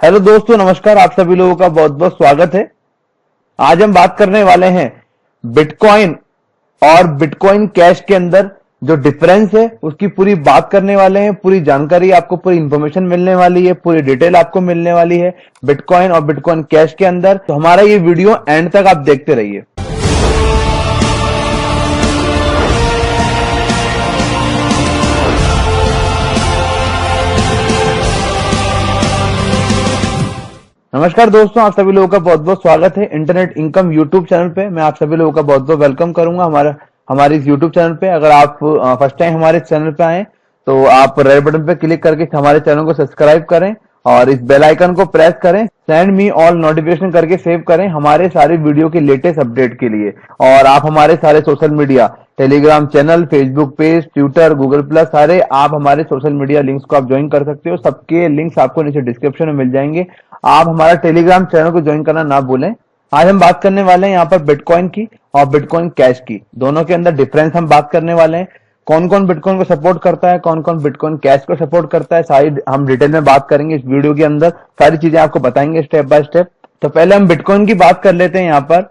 Hello दोस्तों, नमस्कार। आप सभी लोगों का बहुत बहुत स्वागत है। आज हम बात करने वाले हैं बिटकॉइन और बिटकॉइन कैश के अंदर जो डिफरेंस है उसकी पूरी बात करने वाले हैं। पूरी जानकारी आपको, पूरी इंफॉर्मेशन मिलने वाली है, पूरी डिटेल आपको मिलने वाली है बिटकॉइन और बिटकॉइन कैश के अंदर। तो हमारा ये वीडियो एंड तक आप देखते रहिए। नमस्कार दोस्तों, आप सभी लोगों का बहुत बहुत स्वागत है इंटरनेट इनकम यूट्यूब चैनल पे। मैं आप सभी लोगों का बहुत बहुत वेलकम करूंगा हमारे इस यूट्यूब चैनल पे। अगर आप फर्स्ट टाइम हमारे चैनल पे आए तो आप रेड बटन पे क्लिक करके हमारे चैनल को सब्सक्राइब करें और इस बेल आइकन को प्रेस करें। सेंड मी ऑल नोटिफिकेशन करके सेव करें हमारे सारे वीडियो के लेटेस्ट अपडेट के लिए। और आप हमारे सारे social media, Telegram channel, Facebook page, Twitter, Google plus, सारे आप हमारे सोशल मीडिया लिंक्स को आप ज्वाइन कर सकते हो। सबके लिंक्स आपको नीचे डिस्क्रिप्शन में मिल जाएंगे। आप हमारा टेलीग्राम चैनल को ज्वाइन करना ना भूलें। आज हम बात करने वाले हैं यहाँ पर बिटकॉइन की और बिटकॉइन कैश की। दोनों के अंदर डिफरेंस हम बात करने वाले हैं। कौन कौन बिटकॉइन को सपोर्ट करता है, कौन कौन बिटकॉइन कैश को सपोर्ट करता है, सारी हम डिटेल में बात करेंगे इस वीडियो के अंदर। सारी चीजें आपको बताएंगे स्टेप बाय स्टेप। तो पहले हम बिटकॉइन की बात कर लेते हैं। यहाँ पर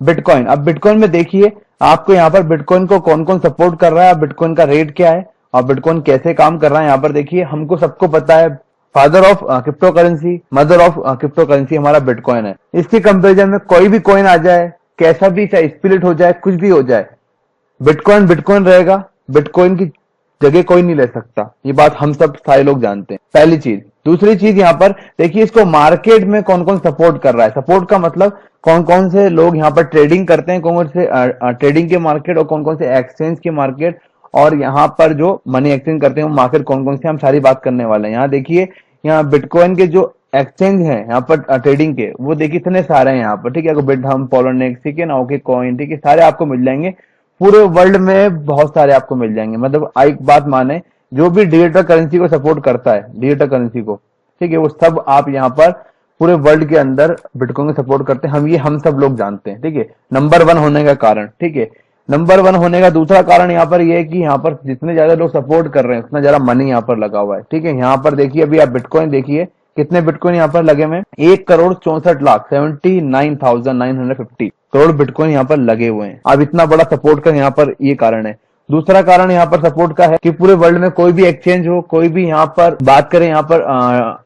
बिटकॉइन, अब बिटकॉइन में देखिए आपको यहाँ पर बिटकॉइन को कौन कौन सपोर्ट कर रहा है, बिटकॉइन का रेट क्या है और बिटकॉइन कैसे काम कर रहा है। यहाँ पर देखिए, हमको सबको पता है father of crypto currency, mother of crypto currency हमारा बिटकॉइन है। इसके कंपेरिजन में कोई भी कॉइन आ जाए, कैसा भी, चाहे स्प्लिट हो जाए, कुछ भी हो जाए, बिटकॉइन बिटकॉइन रहेगा। बिटकॉइन की जगह कोई नहीं ले सकता। ये बात हम सब सारे लोग जानते हैं, पहली चीज। दूसरी चीज, यहाँ पर देखिए इसको मार्केट में कौन कौन सपोर्ट कर रहा है। सपोर्ट का मतलब कौन कौन से लोग यहाँ पर ट्रेडिंग करते हैं, कौन कौन से ट्रेडिंग के मार्केट और कौन कौन से एक्सचेंज के मार्केट, और यहाँ पर जो मनी एक्सचेंज करते हैं वो मार्केट कौन कौन से, हम सारी बात करने वाले हैं। यहाँ देखिए, यहाँ बिटकॉइन के जो एक्सचेंज है यहाँ पर ट्रेडिंग के, वो देखिए इतने सारे हैं यहाँ पर, ठीक है। बिटहम, पोलोनेक्स, ठीक है ना, ओके कॉइन, ठीक है, सारे आपको मिल जाएंगे। पूरे वर्ल्ड में बहुत सारे आपको मिल जाएंगे। मतलब एक बात माने, जो भी डिजिटल करेंसी को सपोर्ट करता है, डिजिटल करेंसी को, ठीक है, वो सब आप यहाँ पर पूरे वर्ल्ड के अंदर बिटकॉइन को सपोर्ट करते हैं। हम सब लोग जानते हैं, ठीक है। नंबर 1 होने का कारण, ठीक है, नंबर 1 होने का दूसरा कारण यहाँ पर ये है कि यहाँ पर जितने ज्यादा लोग सपोर्ट कर रहे हैं उतना ज्यादा मनी यहाँ पर लगा हुआ है, ठीक है। यहाँ पर देखिए, अभी आप बिटकॉइन देखिए, कितने बिटकॉइन यहाँ पर लगे हुए हैं, 1,64,79,950 करोड़ बिटकॉइन यहाँ पर लगे हुए हैं। अब इतना बड़ा सपोर्ट का यहाँ पर ये कारण है। दूसरा कारण यहाँ पर सपोर्ट का है कि पूरे वर्ल्ड में कोई भी एक्सचेंज हो, कोई भी यहाँ पर बात करें, यहाँ पर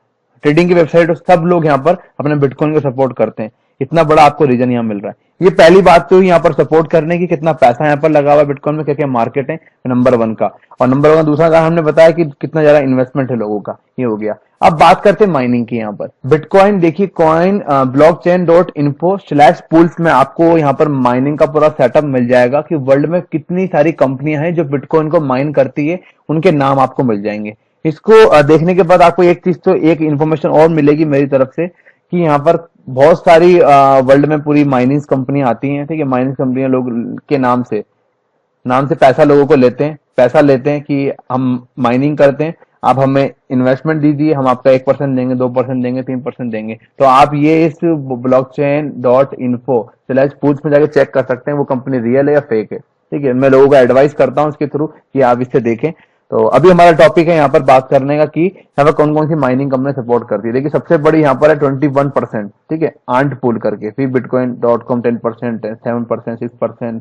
ट्रेडिंग की वेबसाइट हो, सब लोग यहाँ पर अपने बिटकॉइन को सपोर्ट करते हैं। इतना बड़ा आपको रीजन यहाँ मिल रहा है। ये पहली बात तो यहाँ पर सपोर्ट करने की, कितना पैसा यहाँ पर लगा हुआ है बिटकॉइन में, क्या क्या मार्केट है, नंबर 1 का। और नंबर 1 दूसरा कारण हमने बताया कि कितना ज्यादा इन्वेस्टमेंट है लोगों का, ये हो गया। अब बात करते हैं माइनिंग की। यहाँ पर बिटकॉइन देखिए, कॉइन blockchain.info/pools में आपको यहाँ पर माइनिंग का पूरा सेटअप मिल जाएगा कि वर्ल्ड में कितनी सारी कंपनियां हैं जो बिटकॉइन को माइन करती है, उनके नाम आपको मिल जाएंगे। इसको देखने के बाद आपको एक चीज, तो एक इन्फॉर्मेशन और मिलेगी मेरी तरफ से कि यहाँ पर बहुत सारी वर्ल्ड में पूरी माइनिंग कंपनियां आती हैं, ठीक है। माइनिंग कंपनियां लोग के नाम से पैसा लोगों को लेते हैं, पैसा लेते हैं कि हम माइनिंग करते हैं, आप हमें इन्वेस्टमेंट दीजिए, हम आपका 1% देंगे, 2% देंगे, 3% देंगे। तो आप ये इस blockchain.info/pools में जाके चेक कर सकते हैं वो कंपनी रियल है या फेक है, ठीक है। मैं लोगों को एडवाइस करता हूँ इसके थ्रू कि आप इससे देखें। तो अभी हमारा टॉपिक है यहाँ पर बात करने का कि यहाँ पर कौन कौन सी माइनिंग कंपनी सपोर्ट करती है। देखिए, सबसे बड़ी यहाँ पर है 21%, ठीक है, आंट पूल करके। फिर bitcoin.com 10%, 7%, 6%,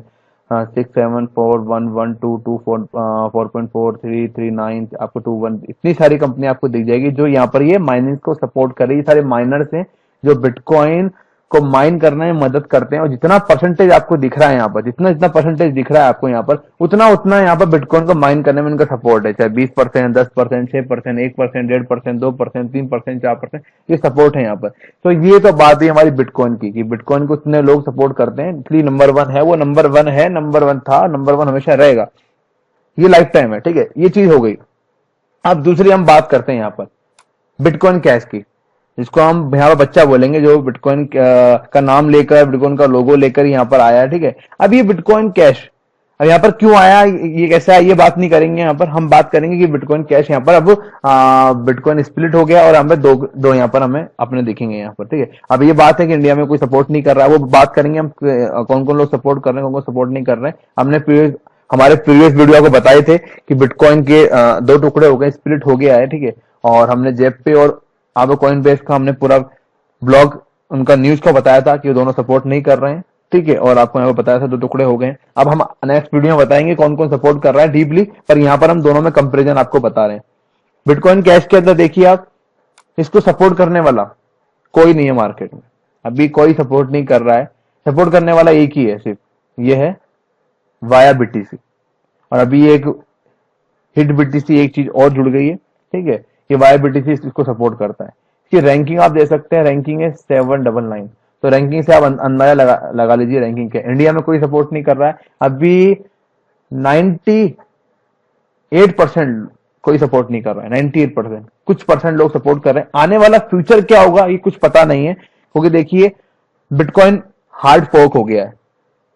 6, 7, 4, 1, 1, 2, 2, 4, 4.4, 3, 3, 9, आपको 2, 1, इतनी सारी कंपनी आपको दिख जाएगी जो यहाँ पर ये माइनिंग को सपोर्ट कर रही है। सारे माइनर्स हैं जो बिटकॉइन को माइन करने में मदद करते हैं। और जितना परसेंटेज आपको दिख रहा है यहाँ पर, जितना परसेंटेज दिख रहा है आपको यहाँ पर, उतना यहाँ पर बिटकॉइन को माइन करने में इनका सपोर्ट है। चाहे 20%, 10%, 6%, 1%, 1.5%, 2%, 3%, 4%, ये सपोर्ट है यहाँ पर। तो ये तो बात है हमारी बिटकॉइन की कि बिटकॉइन को इतने लोग सपोर्ट करते हैं, इसलिए नंबर 1 है। वो नंबर 1 है, नंबर 1 था, नंबर 1 हमेशा रहेगा, ये लाइफ टाइम है, ठीक है। ये चीज हो गई। अब दूसरी हम बात करते हैं यहाँ पर बिटकॉइन कैश की, जिसको हम यहाँ पर बच्चा बोलेंगे, जो बिटकॉइन का नाम लेकर, बिटकॉइन का लोगो लेकर यहाँ पर आया है, ठीक है। अब ये बिटकॉइन कैश अब यहाँ पर क्यों आया, ये कैसे आया, ये बात नहीं करेंगे। यहाँ पर हम बात करेंगे कि बिटकॉइन कैश यहाँ पर अब बिटकॉइन स्प्लिट हो गया और हमें दो यहाँ पर हमें अपने दिखेंगे यहाँ पर, ठीक है। अब ये बात है कि इंडिया में कोई सपोर्ट नहीं कर रहा है, वो बात करेंगे हम कौन कौन लोग सपोर्ट कर रहे हैं, कौन कौन सपोर्ट नहीं कर रहे हैं। हमने हमारे प्रीवियस वीडियो को बताए थे कि बिटकॉइन के 2 टुकड़े हो गए, स्प्लिट हो गया है, ठीक है। और हमने जेप पे और आपको कॉइन बेस का हमने पूरा ब्लॉग उनका न्यूज का बताया था कि वो दोनों सपोर्ट नहीं कर रहे हैं, ठीक है, और आपको यहाँ पर बताया था 2 टुकड़े हो गए। अब हम नेक्स्ट वीडियो में बताएंगे कौन कौन सपोर्ट कर रहा है डीपली, पर यहाँ पर हम दोनों में कंपेरिजन आपको बता रहे हैं। बिटकॉइन कैश के अंदर देखिए आप, इसको सपोर्ट करने वाला कोई नहीं है मार्केट में, अभी कोई सपोर्ट नहीं कर रहा है। सपोर्ट करने वाला एक ही है सिर्फ, ये है वाया बीटीसी। और अभी एक हिट बीटीसी एक चीज और जुड़ गई है, ठीक है, कि वाया बीटीसी इसको सपोर्ट करता है। इसकी रैंकिंग आप दे सकते हैं, रैंकिंग है 799। तो रैंकिंग से आप अंदाजा लगा लीजिए रैंकिंग के। इंडिया में कोई सपोर्ट नहीं कर रहा है अभी, 98% कोई सपोर्ट नहीं कर रहा है, 98%। कुछ परसेंट लोग सपोर्ट कर रहे हैं। आने वाला फ्यूचर क्या होगा ये कुछ पता नहीं है, क्योंकि देखिए बिटकॉइन हार्ड फोर्क हो गया है,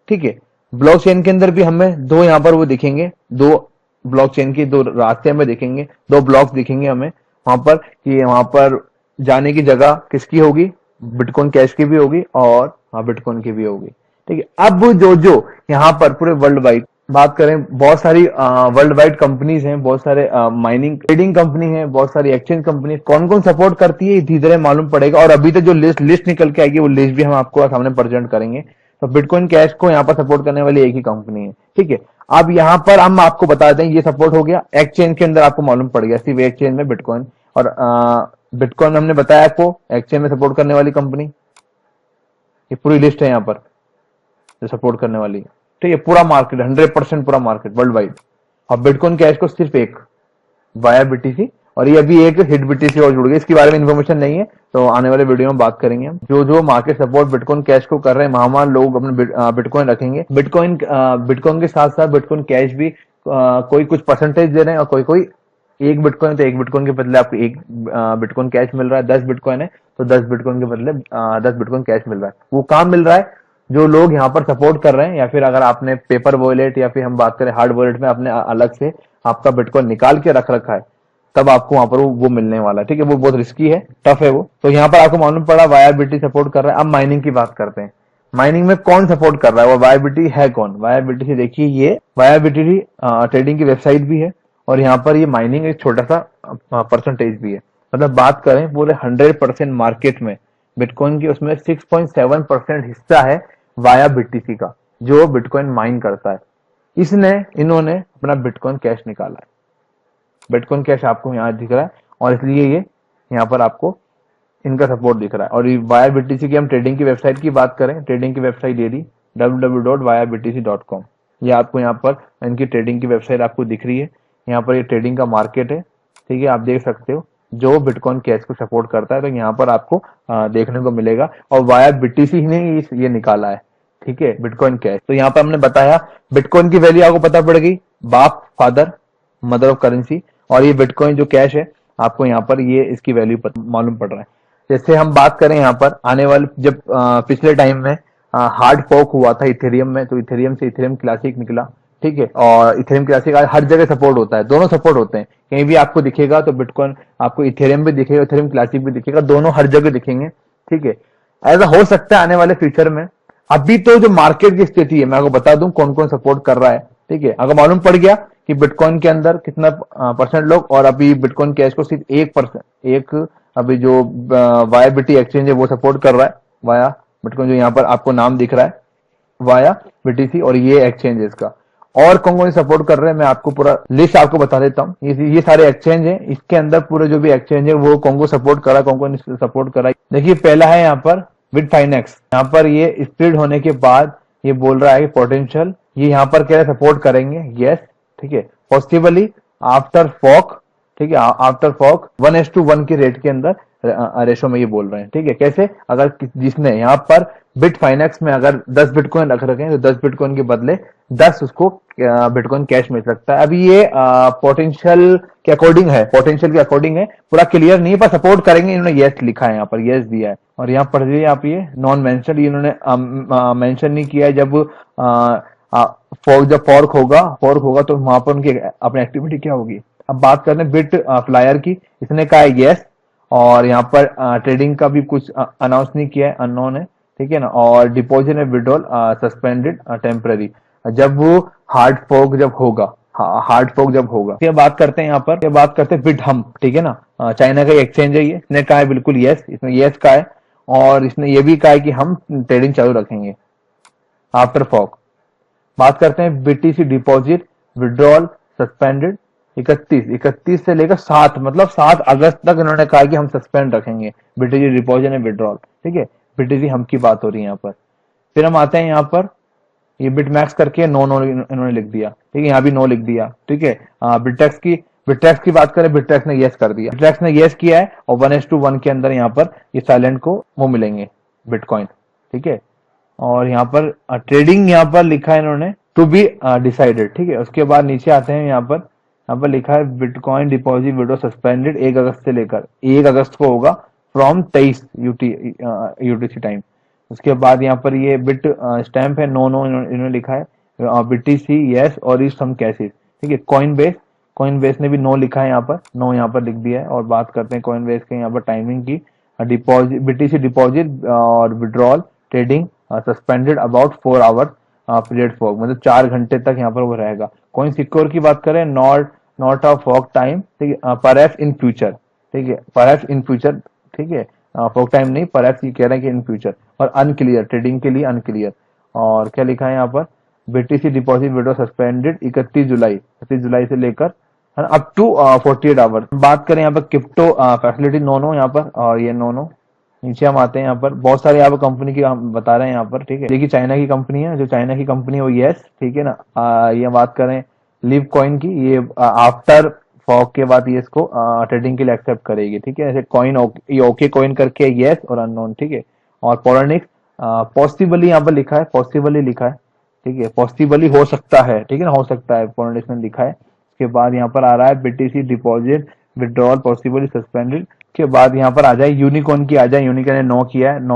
ठीक है। ब्लॉकचेन के अंदर भी हमें 2 यहाँ पर वो दिखेंगे, 2 ब्लॉकचेन के 2 रास्ते हमें दिखेंगे, 2 ब्लॉक्स दिखेंगे हमें वहां पर, कि वहां पर जाने की जगह किसकी होगी, बिटकॉइन कैश की भी होगी और बिटकॉइन की भी होगी, ठीक है। अब जो यहाँ पर पूरे वर्ल्ड वाइड बात करें, बहुत सारी वर्ल्ड वाइड कंपनीज हैं, बहुत सारे माइनिंग ट्रेडिंग कंपनी है, बहुत सारी एक्सचेंज कंपनी, कौन कौन सपोर्ट करती है धीरे धीरे मालूम पड़ेगा। और अभी तक जो लिस्ट निकल के आएगी वो लिस्ट भी हम आपको सामने प्रेजेंट करेंगे। तो बिटकॉइन कैश को यहाँ पर सपोर्ट करने वाली एक ही कंपनी है, ठीक है। अब यहाँ पर हम आपको बता दें, ये सपोर्ट हो गया एक्सचेंज के अंदर, आपको मालूम पड़ गया सिर्फ एक्सचेंज में बिटकॉइन। और बिटकॉइन हमने बताया आपको एक्सचेंज में सपोर्ट करने वाली कंपनी, ये पूरी लिस्ट है यहाँ पर जो सपोर्ट करने वाली है, ठीक है। पूरा मार्केट 100% पूरा मार्केट वर्ल्ड वाइड। और बिटकॉइन कैश को सिर्फ एक वाया बीटीसी, और ये अभी एक हिट बीटीसी और जुड़ गई, इसके बारे में इन्फॉर्मेशन नहीं है, तो आने वाले वीडियो में बात करेंगे हम। जो मार्केट सपोर्ट बिटकॉइन कैश को कर रहे हैं, वहां लोग अपने बिटकॉइन रखेंगे। बिटकॉइन के साथ साथ बिटकॉइन कैश भी कोई कुछ परसेंटेज दे रहे हैं, और कोई एक बिटकॉइन, तो एक बिटकॉइन के बदले आपको एक बिटकॉइन कैश मिल रहा है। 10 बिटकॉइन है तो 10 बिटकॉइन के बदले 10 बिटकॉइन कैश मिल रहा है। वो काम मिल रहा है जो लोग यहाँ पर सपोर्ट कर रहे हैं, या फिर अगर आपने पेपर वॉलेट या फिर हम बात करें हार्ड वॉलेट में आपने अलग से आपका बिटकॉइन निकाल के रख रखा है, तब आपको वहां पर वो मिलने वाला है, ठीक है। वो बहुत रिस्की है, टफ है वो। तो यहाँ पर आपको मालूम पड़ा वायाबिलिटी सपोर्ट कर रहा है। अब माइनिंग की बात करते हैं, माइनिंग में कौन सपोर्ट कर रहा है, वो वायाबिलिटी है कौन। वायाबिलिटी से देखिए, ये वायाबिलिटी ट्रेडिंग की वेबसाइट भी है, और यहाँ पर ये माइनिंग एक छोटा सा परसेंटेज भी है। मतलब बात करें पूरे 100% मार्केट में बिटकॉइन की, उसमें 6.7% हिस्सा है वाया बीटीसी का, जो बिटकॉइन माइन करता है। इन्होंने अपना बिटकॉइन कैश निकाला है। बिटकॉइन कैश आपको यहाँ दिख रहा है, और इसलिए ये यहाँ पर आपको इनका सपोर्ट दिख रहा है। और वाया बीटीसी की हम ट्रेडिंग की वेबसाइट की बात करें, ट्रेडिंग की वेबसाइट ये रही www.vayabtc.com। ये आपको यहाँ पर इनकी ट्रेडिंग की वेबसाइट आपको दिख रही है। यहाँ पर ये ट्रेडिंग का मार्केट है, ठीक है, आप देख सकते हो जो बिटकॉइन कैश को सपोर्ट करता है, तो यहाँ पर आपको देखने को मिलेगा। और वाया बीटीसी ने ये निकाला है, ठीक है, बिटकॉइन कैश। तो यहाँ पर हमने बताया बिटकॉइन की वैल्यू आपको पता पड़ गई, बाप फादर मदर ऑफ करेंसी। और ये बिटकॉइन जो कैश है आपको यहाँ पर ये इसकी वैल्यू मालूम पड़ रहा है। जैसे हम बात करें यहाँ पर आने वाले, जब पिछले टाइम में हार्ड फोर्क हुआ था इथेरियम में, तो इथेरियम से इथेरियम क्लासिक निकला, ठीक है। और इथेरियम क्लासिक हर जगह सपोर्ट होता है, दोनों सपोर्ट होते हैं। कहीं भी आपको दिखेगा तो बिटकॉइन आपको इथेरियम भी दिखेगा, इथेरियम क्लासिक भी दिखेगा, दोनों हर जगह दिखेंगे, ठीक है। ऐसा हो सकता है आने वाले फ्यूचर में। अभी तो जो मार्केट की स्थिति है मैं आपको बता दूं कौन कौन सपोर्ट कर रहा है, ठीक है। अगर मालूम पड़ गया कि बिटकॉइन के अंदर कितना परसेंट लोग, और अभी बिटकॉइन कैश को सिर्फ 1%, एक अभी जो वायाबिलिटी एक्सचेंज है वो सपोर्ट कर रहा है, वाया बिटकॉइन, जो यहाँ पर आपको नाम दिख रहा है वाया बीटीसी, और ये एक्सचेंज है इसका। और कौन कौन सपोर्ट कर रहे हैं मैं आपको पूरा लिस्ट आपको बता देता हूँ। ये सारे एक्सचेंज हैं, इसके अंदर पूरे जो भी एक्सचेंज है वो कौन को सपोर्ट कर रहा है, कौन कौन सपोर्ट कर रहा है। देखिए पहला है यहाँ पर बिटफाइनेक्स। यहाँ पर ये स्प्लिट होने के बाद ये बोल रहा है कि पोटेंशियल, ये यहाँ पर कह रहे सपोर्ट करेंगे, यस, ठीक है। पॉसिबली आफ्टर फॉक, ठीक है, आफ्टर फॉक 1:1 की रेट के अंदर रेशो में ये बोल रहे हैं, ठीक है। कैसे, अगर जिसने यहाँ पर बिटफाइनेक्स में अगर 10 बिटकॉइन रख रखे हैं तो 10 बिटकॉइन के बदले 10 उसको बिटकॉइन कैश मिल सकता है। अभी ये पोटेंशियल के अकॉर्डिंग है, पोटेंशियल के अकॉर्डिंग है, पूरा क्लियर नहीं है, पर सपोर्ट करेंगे। इन्होंने यस लिखा है, यहाँ पर यस दिया है। और यहाँ पढ़ लीजिए आप, ये नॉन मेंशन, इन्होंने मेंशन नहीं किया है। जब जब फॉर्क होगा तो वहां पर उनकी अपनी एक्टिविटी क्या होगी। अब बात करते हैं बिट फ्लायर की, इसने कहा है यस, और यहाँ पर ट्रेडिंग का भी कुछ अनाउंस नहीं किया है, अननोन है, ठीक है ना। और deposit and withdrawal suspended temporary. जब वो हार्ड फोर्क जब होगा हार्ड फोक जब होगा। ये बात करते हैं यहाँ पर, ये बात करते हैं बिटहम, ठीक है ना। चाइना का एक्सचेंज है ये, इसने कहा है बिल्कुल यस, इसने यस कहा है और इसने ये भी कहा है कि हम ट्रेडिंग चालू रखेंगे आफ्टर फॉक। बात करते हैं बीटीसी डिपॉजिट विड्रॉल सस्पेंडेड 31 से लेकर 7, मतलब 7 अगस्त तक इन्होंने कहा कि हम सस्पेंड रखेंगे बीटीसी डिपॉजिट एंड विड्रॉल, ठीक है। बीटीसी हम की बात हो रही है यहाँ पर। फिर हम आते हैं यहाँ पर, ये बिट मैक्स करके नो नो इन्होंने लिख दिया, ठीक है, यहाँ भी नो लिख दिया, ठीक है। बिटैक्स की बात करें, बिटैक्स ने यस कर दिया, बिटैक्स ने यस किया है और 1:1 के अंदर यहाँ पर ये साइलेंट को वो मिलेंगे बिटकॉइन, ठीक है। और यहाँ पर ट्रेडिंग यहाँ पर लिखा है इन्होंने टू बी डिसाइडेड, ठीक है। उसके बाद नीचे आते हैं, यहाँ पर लिखा है बिटकॉइन डिपॉजिट विड्रॉ सस्पेंडेड 1 अगस्त से लेकर 1 अगस्त को होगा फ्रॉम 23 यूटीसी टाइम। उसके बाद यहाँ पर ये बिट स्टैम्प है, नो नो इन्होंने लिखा है, बीटीसी यस और इस सम कैसेस, ठीक है। कॉइन बेस ने भी नो लिखा है, यहाँ पर नो यहाँ पर लिख दिया है। और बात करते हैं कॉइन बेस के यहाँ पर टाइमिंग की, डिपॉजिट बीटीसी डिपॉजिट और withdrawal trading suspended about 4 hour period फॉक, मतलब 4 घंटे तक यहाँ पर वो रहेगा। कॉइन सिक्योर की बात करें, नॉट अ फॉक टाइम, ठीक है, परहैप्स इन फ्यूचर, ठीक है, परहैप्स इन फ्यूचर, ठीक है, फॉक टाइम नहीं, परहैप्स ये कह रहे हैं कि इन फ्यूचर। और अनक्लियर, ट्रेडिंग के लिए अनक्लियर। और क्या लिखा है यहाँ पर, बीटीसी डिपॉजिट विड्रॉ सस्पेंडेड 31 जुलाई से लेकर अप टू 48 आवर्स। बात करें यहाँ पर क्रिप्टो फैसिलिटी, नो नो यहाँ पर, और ये नो नो। नीचे हम आते हैं, यहाँ पर बहुत सारे यहाँ पर कंपनी की हम बता रहे हैं यहाँ पर, ठीक है। देखिए चाइना की कंपनी है, जो चाइना की कंपनी है वो यस, ठीक है ना। ये बात करें लिव कॉइन की, ये आफ्टर फॉक के बाद ये इसको ट्रेडिंग के लिए एक्सेप्ट करेगी, ठीक है। जैसे कॉइन ओके कॉइन करके यस और अननोन, ठीक है। और पॉलिनिक्स पॉसिबली यहाँ पर लिखा है, पॉसिबली लिखा है, ठीक है, पॉसिबली हो सकता है, ठीक है ना, हो सकता है, पॉलिनिक्स ने लिखा है। उसके बाद यहाँ पर आ रहा है BTC deposit withdrawal possibly suspended के बाद यहाँ पर आ जाए यूनिकॉर्न की, आ जाए यूनिकॉर्न ने नो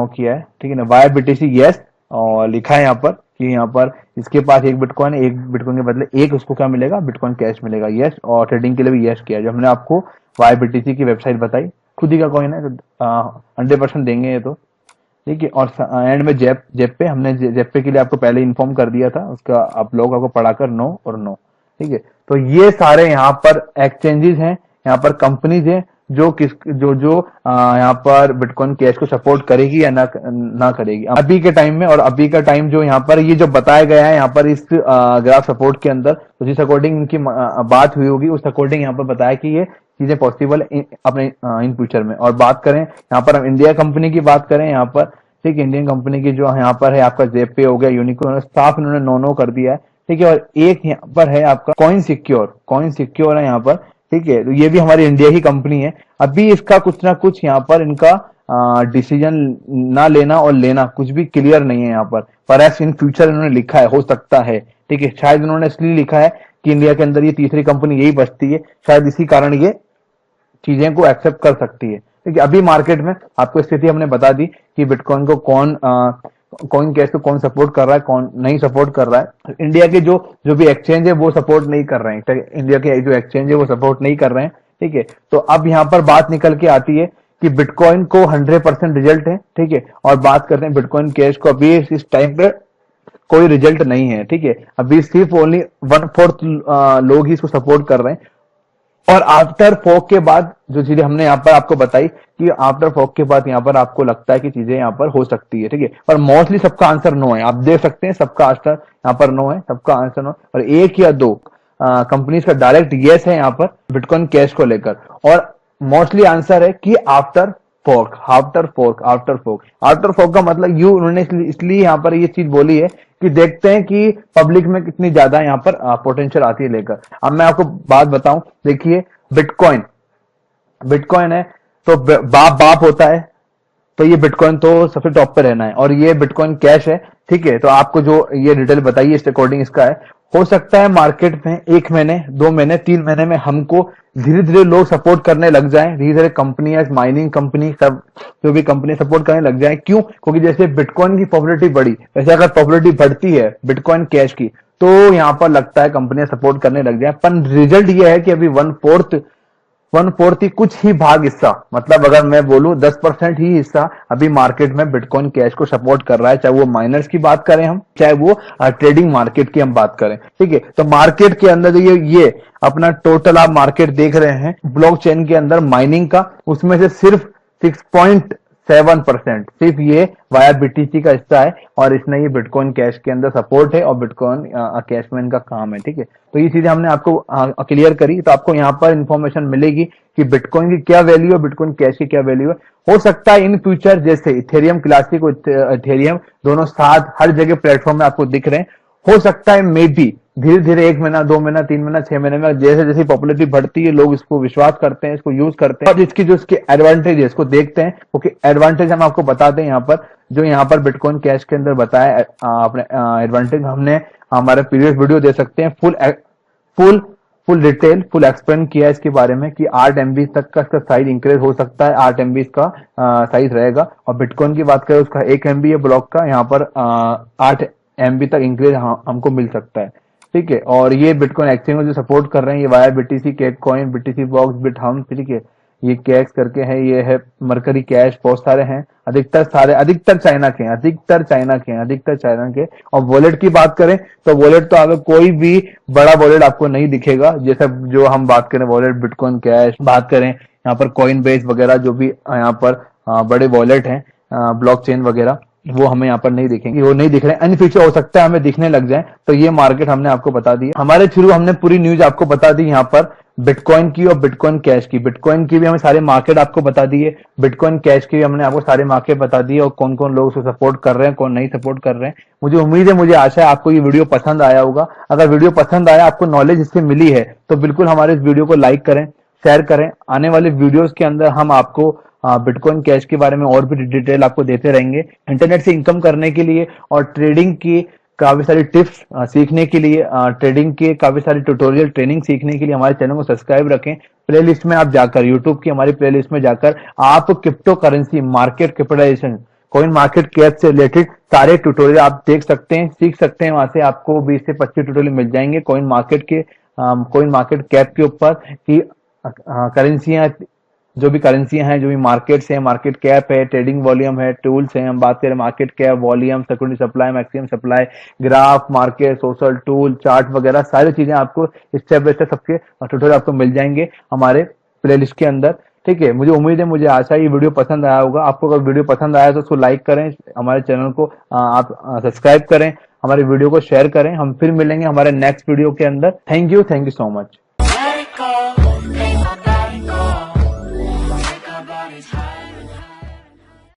किया है, ठीक है ना। वाई बीटीसी यस और लिखा है यहाँ पर कि यहाँ पर इसके पास एक बिटकॉइन है, एक बिटकॉइन के बदले एक उसको क्या मिलेगा, बिटकॉइन कैश मिलेगा, यस। और ट्रेडिंग के लिए भी यस किया, जो हमने आपको वाई बीटीसी की वेबसाइट बताई, खुद ही का कॉइन है, 100% देंगे ये तो, ठीक है। और एंड में जेप पे हमने जेप पे के लिए आपको पहले इन्फॉर्म कर दिया था, उसका आप लोग आपको पढ़ाकर नो और नो, ठीक है। तो ये सारे यहाँ पर एक्सचेंजेस हैं, यहाँ पर कंपनीज हैं जो यहाँ पर बिटकॉइन कैश को सपोर्ट करेगी या ना करेगी अभी के टाइम में। और अभी का टाइम जो यहाँ पर ये जो बताया गया है यहाँ पर इस ग्राफ सपोर्ट के अंदर, तो जिस अकॉर्डिंग इनकी बात हुई होगी उस अकॉर्डिंग यहाँ पर बताया कि ये चीजें पॉसिबल अपने इन फ्यूचर में। और बात करें यहाँ पर हम इंडिया कंपनी की बात करें यहाँ पर, ठीक है, इंडियन कंपनी की जो यहाँ पर है आपका जेपे हो गया, यूनिकॉर्न, साफ इन्होंने नो कर दिया है, ठीक है। और एक यहाँ पर है आपका कॉइन सिक्योर है यहाँ पर, ठीक है। तो ये भी हमारी इंडिया की कंपनी है। अभी इसका कुछ ना कुछ यहाँ पर इनका डिसीजन ना लेना और लेना कुछ भी क्लियर नहीं है यहाँ पर। परहैप्स इन फ्यूचर इन्होंने लिखा है, हो सकता है, ठीक है। शायद इन्होंने इसलिए लिखा है कि इंडिया के अंदर ये तीसरी कंपनी यही बचती है, शायद इसी कारण ये चीजें को एक्सेप्ट कर सकती है, ठीक है। अभी मार्केट में आपको स्थिति हमने बता दी कि बिटकॉइन को कॉइन कैश को कौन सपोर्ट कर रहा है, कौन नहीं सपोर्ट कर रहा है। इंडिया के जो भी एक्सचेंज है वो सपोर्ट नहीं कर रहे हैं, इंडिया के जो एक्सचेंज है वो सपोर्ट नहीं कर रहे हैं, ठीक है। तो अब यहाँ पर बात निकल के आती है कि बिटकॉइन को 100% रिजल्ट है, ठीक है। और बात करते हैं बिटकॉइन कैश को, अभी इस टाइम पे कोई रिजल्ट नहीं है, ठीक है। अभी सिर्फ ओनली 1/4 लोग ही इसको सपोर्ट कर रहे हैं। और आफ्टर फॉक के बाद जो चीजें हमने यहाँ पर आपको बताई कि आफ्टर फॉक के बाद यहाँ पर आपको लगता है कि चीजें यहाँ पर हो सकती है, ठीक है। पर मोस्टली सबका आंसर नो है, आप देख सकते हैं सबका आंसर यहाँ पर नो है, सबका आंसर नो। और 1 या 2 कंपनीज का डायरेक्ट यस है यहाँ पर बिटकॉइन कैश को लेकर। और मोस्टली आंसर है कि आफ्टर फॉक का मतलब यू उन्होंने इसलिए यहाँ पर ये चीज बोली है कि देखते हैं कि पब्लिक में कितनी ज्यादा यहाँ पर पोटेंशियल आती है लेकर। अब मैं आपको बात बताऊं, देखिए बिटकॉइन है तो बाप होता है, तो ये बिटकॉइन तो सबसे टॉप पे रहना है। और ये बिटकॉइन कैश है, ठीक है। तो आपको जो ये डिटेल बताइए इस अकॉर्डिंग इसका है। हो सकता है मार्केट में 1 महीने 2 महीने 3 महीने में हमको धीरे धीरे लोग सपोर्ट करने लग जाएं, धीरे धीरे कंपनियां, माइनिंग कंपनी, सब जो भी कंपनी सपोर्ट करने लग जाएं। क्यों? क्योंकि जैसे बिटकॉइन की पॉपुलरिटी बढ़ी, वैसे अगर पॉपुलरिटी बढ़ती है बिटकॉइन कैश की तो यहाँ पर लगता है कंपनियां सपोर्ट करने लग जाए। पर रिजल्ट ये है कि अभी 1/4 1/4 ही कुछ ही भाग हिस्सा, मतलब अगर मैं बोलूं 10% ही हिस्सा अभी मार्केट में बिटकॉइन कैश को सपोर्ट कर रहा है, चाहे वो माइनर्स की बात करें हम, चाहे वो ट्रेडिंग मार्केट की हम बात करें। ठीक है, तो मार्केट के अंदर ये अपना टोटल आप मार्केट देख रहे हैं ब्लॉकचेन के अंदर माइनिंग का, उसमें से सिर्फ 6.7% सिर्फ ये वाया बीटीसी का हिस्सा है, और इसने ये बिटकॉइन कैश के अंदर सपोर्ट है और बिटकॉइन कैश में इनका काम है। ठीक है, तो ये चीजें हमने आपको क्लियर करी, तो आपको यहाँ पर इंफॉर्मेशन मिलेगी कि बिटकॉइन की क्या वैल्यू है, बिटकॉइन कैश की क्या वैल्यू है। हो सकता है इन फ्यूचर जैसे इथेरियम क्लासिक और इथेरियम दोनों साथ हर जगह प्लेटफॉर्म में आपको दिख रहे हैं, हो सकता है मे बी धीरे धीरे 1 महीना 2 महीना 3 महीना 6 महीने में जैसे जैसे पॉपुलरिटी बढ़ती है लोग इसको विश्वास करते हैं, इसको यूज करते हैं, और इसकी जो इसके एडवांटेज है इसको देखते हैं। क्योंकि एडवांटेज हम आपको बताते हैं यहाँ पर, जो यहाँ पर बिटकॉइन कैश के अंदर बताया अपने एडवांटेज हमने हमारे प्रीवियस वीडियो दे सकते हैं, full full detail full explain किया है इसके बारे में कि 8 MB तक का इसका साइज इंक्रीज हो सकता है, 8 MB इसका साइज रहेगा। और बिटकॉइन की बात करें उसका 1 MB है ब्लॉक का, यहाँ पर 8 MB तक इंक्रीज हमको मिल सकता है। ठीक है, और ये बिटकॉइन एक्सचेंज जो सपोर्ट कर रहे हैं, ये via BTC, cake coin, BTC box, bit हम, ठीक है, ये कैश करके है, ये है मरकरी कैश, बहुत सारे हैं, अधिकतर चाइना के हैं, अधिकतर चाइना के। और वॉलेट की बात करें तो वॉलेट तो अगर कोई भी बड़ा वॉलेट आपको नहीं दिखेगा, जैसे जो हम बात करें वॉलेट बिटकॉइन कैश, बात करें यहाँ पर कॉइन बेस वगैरह जो भी यहाँ पर बड़े वॉलेट हैं ब्लॉकचेन वगैरह, वो हमें यहाँ पर नहीं दिखेंगे, वो नहीं दिख रहे हैं। इन फ्यूचर हो सकता है हमें दिखने लग जाए, तो ये मार्केट हमने आपको बता दी, हमारे थ्रू हमने पूरी न्यूज आपको बता दी यहाँ पर बिटकॉइन की और बिटकॉइन कैश की। बिटकॉइन की भी हमें सारे मार्केट आपको बता दिए, बिटकॉइन कैश की भी हमने आपको सारे मार्केट बता दिए, और कौन कौन लोग उसको सपोर्ट कर रहे हैं, कौन नहीं सपोर्ट कर रहे हैं। मुझे उम्मीद है, मुझे आशा है आपको ये वीडियो पसंद आया होगा। अगर वीडियो पसंद आया, आपको नॉलेज इससे मिली है, तो बिल्कुल हमारे इस वीडियो को लाइक करें, शेयर करें। आने वाले वीडियोस के अंदर हम आपको बिटकॉइन कैश के बारे में और भी डिटेल आपको देते रहेंगे। इंटरनेट से इनकम करने के लिए और ट्रेडिंग की काफी सारी टिप्स सीखने के लिए, ट्रेडिंग के काफी सारी ट्यूटोरियल ट्रेनिंग सीखने के लिए हमारे चैनल को सब्सक्राइब रखें। प्लेलिस्ट में आप जाकर, यूट्यूब की हमारी प्लेलिस्ट में जाकर आप crypto currency, market capitalisation, coin market cap से रिलेटेड सारे ट्यूटोरियल आप देख सकते हैं, सीख सकते हैं। वहां से आपको 20 से 25 ट्यूटोरियल मिल जाएंगे कॉइन मार्केट कैप के ऊपर, कि करेंसियां, जो भी करेंसियां हैं, जो भी मार्केट्स हैं, मार्केट कैप है, ट्रेडिंग वॉल्यूम है, टूल्स हैं। हम बात करें market cap, volume, security supply, maximum supply, graph, market, social tool, chart वगैरह सारी चीजें आपको स्टेप बाय स्टेप सबके ट्यूटोरियल आपको मिल जाएंगे हमारे प्लेलिस्ट के अंदर। ठीक है, मुझे उम्मीद है, मुझे आशा है ये वीडियो पसंद आया होगा आपको। अगर वीडियो पसंद आया तो उसको लाइक करें, हमारे चैनल को आप सब्सक्राइब करें, हमारे वीडियो को शेयर करें। हम फिर मिलेंगे हमारे नेक्स्ट वीडियो के अंदर। Thank you so much.